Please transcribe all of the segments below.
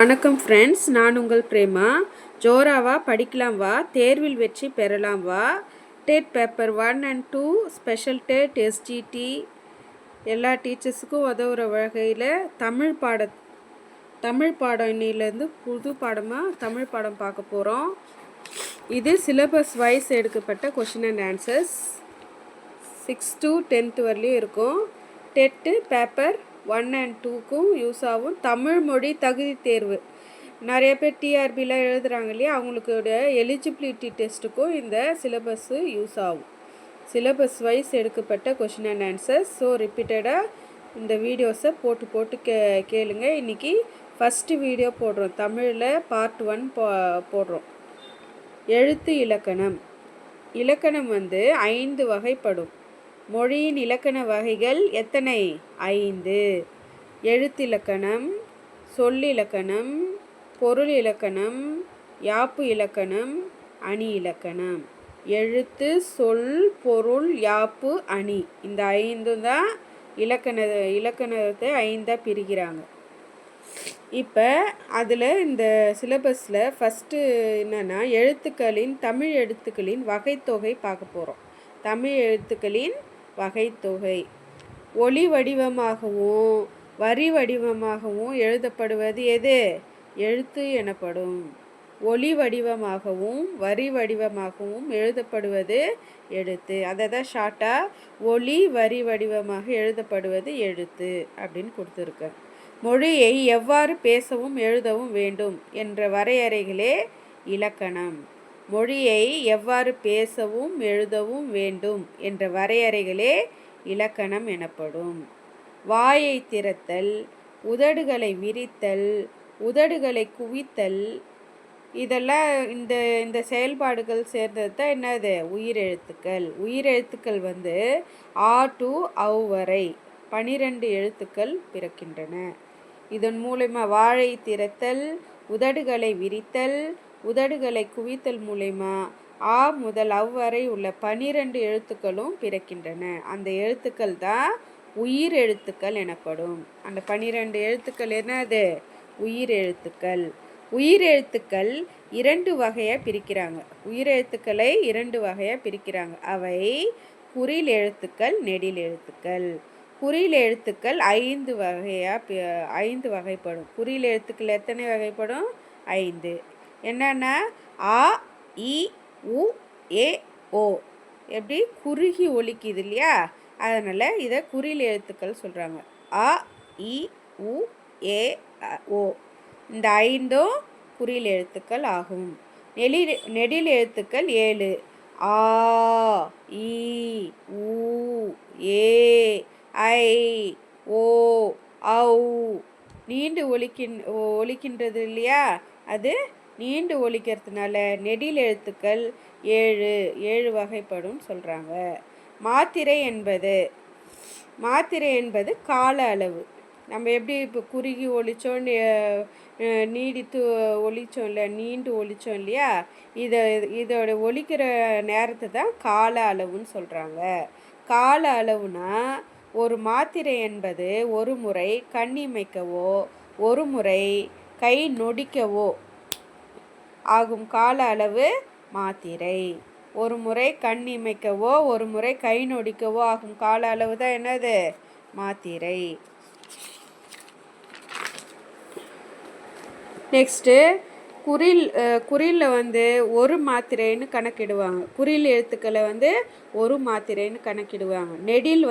வணக்கம் ஃப்ரெண்ட்ஸ், நான் உங்கள் பிரேமா. ஜோராவா படிக்கலாம் வா, தேர்வில் வெற்றி பெறலாம் வா. Dead paper 1 and 2 special dead SGT எல்லா டீச்சர்ஸுக்கும் உதவுற வகையில் தமிழ் பாடம் இன்னிலேருந்து புது பாடமாக தமிழ் பாடம் பார்க்க போகிறோம். இது சிலபஸ் வைஸ் எடுக்கப்பட்ட question and answers 6 to 10th வரலையும் இருக்கும். டெட்டு பேப்பர் 1 and 2க்கும் யூஸ் ஆகும். தமிழ் மொழி தகுதி தேர்வு நிறைய பேர் டிஆர்பியில் எழுதுகிறாங்க இல்லையா, அவங்களுக்கோட எலிஜிபிலிட்டி டெஸ்ட்டுக்கும் இந்த சிலபஸ்ஸு யூஸ் ஆகும். சிலபஸ் வைஸ் எடுக்கப்பட்ட கொஷின் அண்ட் ஆன்சர்ஸ். ஸோ ரிப்பீட்டடாக இந்த வீடியோஸை போட்டு கேளுங்க. இன்றைக்கி ஃபஸ்ட்டு வீடியோ போடுறோம். தமிழில் பார்ட் 1 போடுறோம். எழுத்து இலக்கணம். இலக்கணம் 5 வகைப்படும். மொழியின் இலக்கண வகைகள் எத்தனை? 5. எழுத்திலக்கணம், சொல்லிலக்கணம், பொருள் இலக்கணம், யாப்பு இலக்கணம், அணி இலக்கணம். எழுத்து, சொல், பொருள், யாப்பு, அணி, இந்த 5 தான் இலக்கணத்தை 5 பிரிக்கிறாங்க. இப்போ அதில் இந்த சிலபஸில் ஃபஸ்ட்டு என்னென்னா தமிழ் எழுத்துக்களின் வகைத்தொகை பார்க்க போகிறோம். தமிழ் எழுத்துக்களின் வகைத்தொகை. ஒலி வடிவமாகவும் வரி வடிவமாகவும் எழுதப்படுவது எது? எழுத்து எனப்படும். ஒலி வடிவமாகவும் வரி வடிவமாகவும் எழுதப்படுவது எழுத்து. அதை தான் ஷார்ட்டாக ஒலி வரி வடிவமாக எழுதப்படுவது எழுத்து அப்படின்னு கொடுத்துருக்கேன். மொழியை எவ்வாறு பேசவும் எழுதவும் வேண்டும் என்ற வரையறைகளே இலக்கணம். மொழியை எவ்வாறு பேசவும் எழுதவும் வேண்டும் என்ற வரையறைகளே இலக்கணம் எனப்படும். வாயை திறத்தல், உதடுகளை விரித்தல், உதடுகளை குவித்தல், இதெல்லாம் இந்த செயல்பாடுகள் சேர்ந்தது தான் என்னது? உயிரெழுத்துக்கள். உயிரெழுத்துக்கள் ஆ டு ஔ வரை 12 எழுத்துக்கள் பிறக்கின்றன. இதன் மூலமா வாயை திறத்தல், உதடுகளை விரித்தல், உதடுகளை குவித்தல் மூலமா ஆ முதல் ஔ வரை உள்ள 12 எழுத்துக்களும் பிறக்கின்றன. அந்த எழுத்துக்கள் தான் உயிர் எழுத்துக்கள் எனப்படும். அந்த 12 எழுத்துக்கள் என்னது? உயிர் எழுத்துக்கள். உயிர் எழுத்துக்கள் 2 வகையாக பிரிக்கிறாங்க. உயிர் எழுத்துக்களை 2 வகையாக பிரிக்கிறாங்க. அவை குறில் எழுத்துக்கள், நெடில் எழுத்துக்கள். குறில் எழுத்துக்கள் 5 வகைப்படும். குறில் எழுத்துக்கள் எத்தனை வகைப்படும்? 5. என்னென்னா ஆ, இ, உ, ஏ, ஓ. எப்படி குறுகி ஒலிக்குது இல்லையா, அதனால் இதை குறில் எழுத்துக்கள் சொல்கிறாங்க. ஆ, இ, உ, ஏ, ஓ. இந்த 5ம் குறில் எழுத்துக்கள் ஆகும். நெடில் எழுத்துக்கள் 7. ஆ, இ, உ, ஏ, ஐ, ஓ, ஔ. நீண்டு ஒலிக்கின்றது இல்லையா, அது நீண்டு ஒலிக்கிறதுனால நெடில் எழுத்துக்கள் 7 வகைப்படும் சொல்கிறாங்க. மாத்திரை என்பது கால அளவு. நம்ம எப்படி இப்போ குறுகி ஒலித்தோம், நீடித்து ஒலித்தோம் இல்லை, நீண்டு ஒலித்தோம் இல்லையா, இதோட ஒலிக்கிற நேரத்தை தான் கால அளவுன்னு சொல்கிறாங்க. கால அளவுனா ஒரு மாத்திரை என்பது ஒரு முறை கண் இமைக்கவோ ஒரு முறை கை நொடிக்கவோ ஆகும் கால அளவு மாத்திரை. ஒரு முறை கண் இமைக்கவோ ஒரு முறை கை நொடிக்கவோ ஆகும் கால அளவு தான் என்னது? மாத்திரை. நெக்ஸ்ட்டு குறிலில் ஒரு மாத்திரைன்னு கணக்கிடுவாங்க. குறில் எழுத்துக்களை ஒரு மாத்திரைன்னு கணக்கிடுவாங்க. நெடில்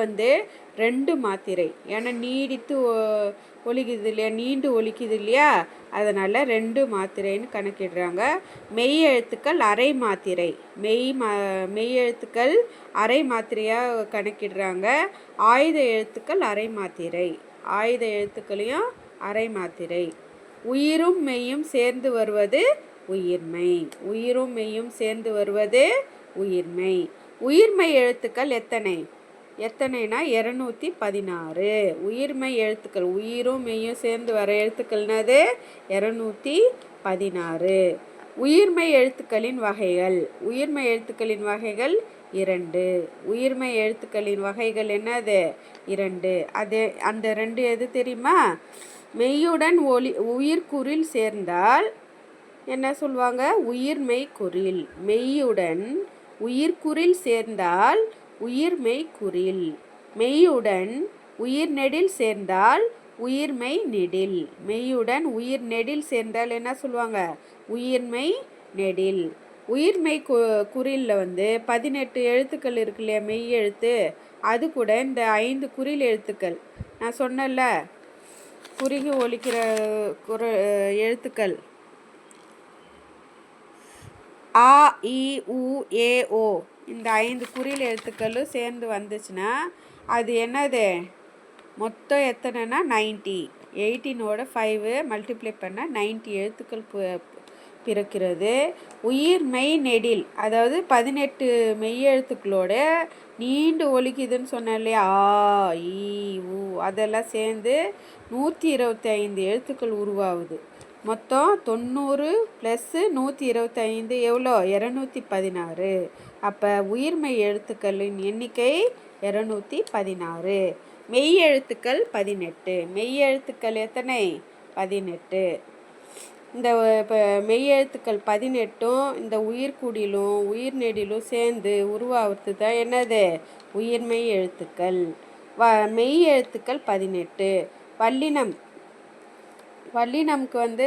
2 மாத்திரை. ஏன்னா நீடித்து ஒலிக்குது இல்லையா, நீண்டு ஒலிக்குது இல்லையா, அதனால் 2 மாத்திரைன்னு கணக்கிடுறாங்க. மெய் எழுத்துக்கள் அரை மாத்திரை. மெய் எழுத்துக்கள் அரை மாத்திரையாக கணக்கிடுறாங்க. ஆயுத எழுத்துக்கள் அரை மாத்திரை. ஆயுத எழுத்துக்களையும் அரை மாத்திரை. உயிரும் மெய்யும் சேர்ந்து வருவது உயிர்மை. உயிரும் மெய்யும் சேர்ந்து வருவது உயிர்மை. உயிர்மை எழுத்துக்கள் எத்தனைனா 216. உயிர்மை எழுத்துக்கள் உயிரும் மெய்யும் சேர்ந்து வர எழுத்துக்கள்னது 216. உயிர்மை எழுத்துக்களின் வகைகள். உயிர்மை எழுத்துக்களின் வகைகள் 2. உயிர்மை எழுத்துக்களின் வகைகள் என்னது? 2. அது அந்த 2 எது தெரியுமா? மெய்யுடன் உயிர்க்குறில் சேர்ந்தால் என்ன சொல்லுவாங்க? உயிர்மெய் குறில். மெய்யுடன் உயிர்க்குறில் சேர்ந்தால் உயிர்மெய் குறில். மெய்யுடன் உயிர் நெடில் சேர்ந்தால் உயிர்மெய் நெடில். மெய்யுடன் உயிர் நெடில் சேர்ந்தால் என்ன சொல்லுவாங்க? உயிர்மெய் நெடில். உயிர்மெய் குறிலில் 18 எழுத்துக்கள் இருக்கு இல்லையா, மெய் எழுத்து. அது கூட இந்த 5 குறில் எழுத்துக்கள் நான் சொன்னல, குறுகி ஒலிக்கிற எழுத்துக்கள் ஆ இ உ ஏ ஓ, இந்த 5 குறில் எழுத்துக்களும் சேர்ந்து வந்துச்சுன்னா அது என்னது? மொத்தம் எத்தனைனா 90. 18ஓட 5 மல்டிப்ளை பண்ணால் 90 எழுத்துக்கள் பிறக்கிறது. உயிர் மெய் நெடில், அதாவது 18 மெய்யெழுத்துக்களோட நீண்டு ஒலிக்குதுன்னு சொன்னேன் இல்லையா, ஆ இ உ, அதெல்லாம் சேர்ந்து 125 எழுத்துக்கள் உருவாகுது. மொத்தம் 90 + 125 எவ்வளோ? 216. அப்போ உயிர்மெய் எழுத்துக்களின் எண்ணிக்கை 216. மெய் எழுத்துக்கள் 18. மெய் எழுத்துக்கள் எத்தனை? 18. இந்த இப்போ மெய் எழுத்துக்கள் 18ம் இந்த உயிர்க்குடிலும் உயிர் நெடிலும் சேர்ந்து உருவாகிறது தான் என்னது? உயிர்மெய் எழுத்துக்கள். மெய் எழுத்துக்கள் 18. வல்லினம், வல்லினம்க்கு